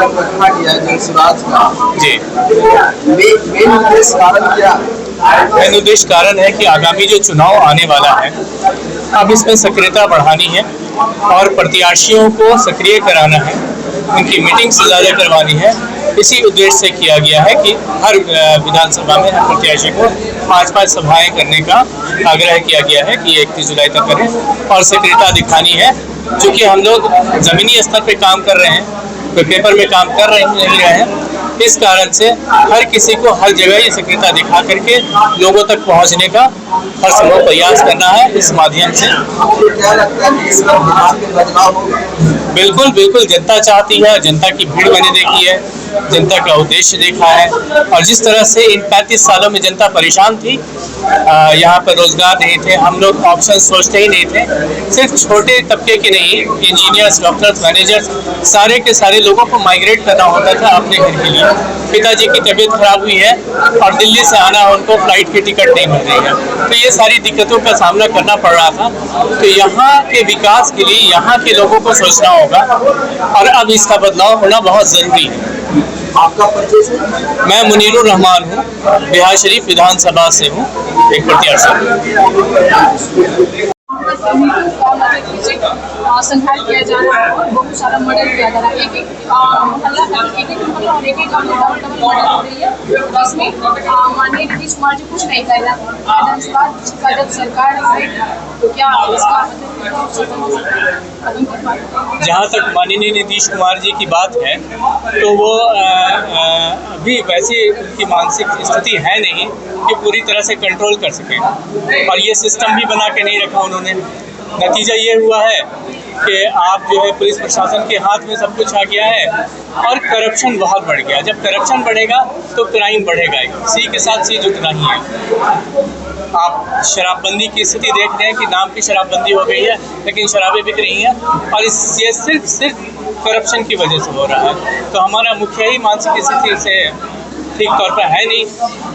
गठन किया है जनसुराज का। जी, मेन उद्देश्य कारण क्या? मेन उद्देश्य कारण है कि आगामी जो चुनाव आने वाला है, अब इसमें सक्रियता बढ़ानी है और प्रत्याशियों को सक्रिय कराना है, उनकी मीटिंग से ज़्यादा करवानी है। इसी उद्देश्य से किया गया है कि हर विधानसभा में हर प्रत्याशी को 5-5 सभाएं करने का आग्रह किया गया है कि 31 जुलाई तक करें और सक्रियता दिखानी है। चूँकि हम लोग ज़मीनी स्तर पे काम कर रहे हैं, कोई पेपर में काम कर नहीं रहे हैं, इस कारण से हर किसी को हर जगह ये सक्रियता दिखा करके लोगों तक पहुंचने का हर संभव प्रयास करना है। इस माध्यम से आपको क्या लगता है कि इस बार बिहार में बदलाव होगा? बिल्कुल बिल्कुल जनता चाहती है, जनता की भीड़ मैंने देखी है, जनता का उद्देश्य देखा है और जिस तरह से इन 35 सालों में जनता परेशान थी, यहाँ पर रोजगार नहीं थे, हम लोग ऑप्शन सोचते ही नहीं थे। सिर्फ छोटे तबके के नहीं, इंजीनियर्स, डॉक्टर्स, मैनेजर्स, सारे के सारे लोगों को माइग्रेट करना होता था अपने घर के लिए। पिताजी की तबीयत खराब हुई है और दिल्ली से आना उनको फ्लाइट की टिकट नहीं मिल रही है, तो ये सारी दिक्कतों का सामना करना पड़ रहा था। तो यहाँ के विकास के लिए यहाँ के लोगों को सोचना होगा और अब इसका बदलाव होना बहुत ज़रूरी है। आपका परिचय? मैं मुनीरुर रहमान हूँ, बिहार शरीफ विधानसभा से हूँ, एक प्रत्याशी। संघार किया जा रहा है और बहुत सारा मर्डर किया जा रहा है। एक मोहल्ला और एक डबल मर्डर हो रही है, जिसमें माननीय नीतीश कुमार जी कुछ नहीं कर रहा। जनसुराज का जब सरकार है तो क्या इसका जहाँ तक माननीय नीतीश कुमार जी की बात है तो वो अभी वैसे उनकी मानसिक स्थिति है नहीं कि पूरी तरह से कंट्रोल कर सके और ये सिस्टम भी बना के नहीं रखा उन्होंने। नतीजा ये हुआ है कि आप जो है पुलिस प्रशासन के हाथ में सब कुछ आ गया है और करप्शन बहुत बढ़ गया। जब करप्शन बढ़ेगा तो क्राइम बढ़ेगा ही, सी के साथ सी जुटना ही है। आप शराबबंदी की स्थिति देख रहे हैं कि नाम की शराबबंदी हो गई है लेकिन शराबें बिक रही हैं और ये सिर्फ करप्शन की वजह से हो रहा है। तो हमारा मुखिया ही मानसिक स्थिति से ठीक तौर पर है नहीं,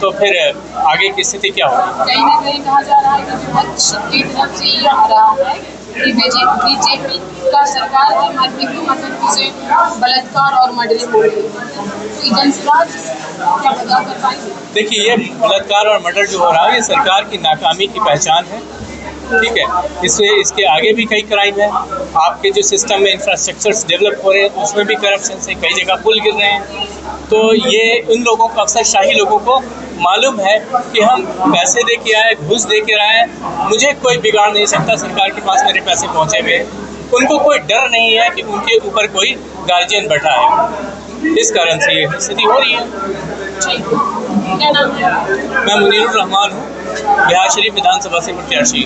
तो फिर आगे की स्थिति क्या होगी? कहीं ना कहीं कहा जा रहा है कि विपक्ष की तरफ से ये आ रहा है कि बीजेपी का सरकार है, मतलब से बलात्कार और मर्डर हो रही है, तो जनसुराज क्या बदलाव कर पाएंगे? देखिए, ये बलात्कार और मर्डर जो हो रहा है ये सरकार की नाकामी की पहचान है, ठीक है। इसके आगे भी कई क्राइम है। आपके जो सिस्टम में इंफ्रास्ट्रक्चर्स डेवलप हो रहे हैं उसमें भी करप्शन से कई जगह पुल गिर रहे हैं। तो ये उन लोगों को, अफसरशाही लोगों को मालूम है कि हम पैसे दे के आए, घूस दे के आए, मुझे कोई बिगाड़ नहीं सकता, सरकार के पास मेरे पैसे पहुँचे हुए। उनको कोई डर नहीं है कि उनके ऊपर कोई गार्जियन बैठा है, इस कारण से ये स्थिति हो रही है। क्या नाम है? मैं मुनीरुर रहमान हूँ, बिहार शरीफ विधानसभा से प्रत्याशी।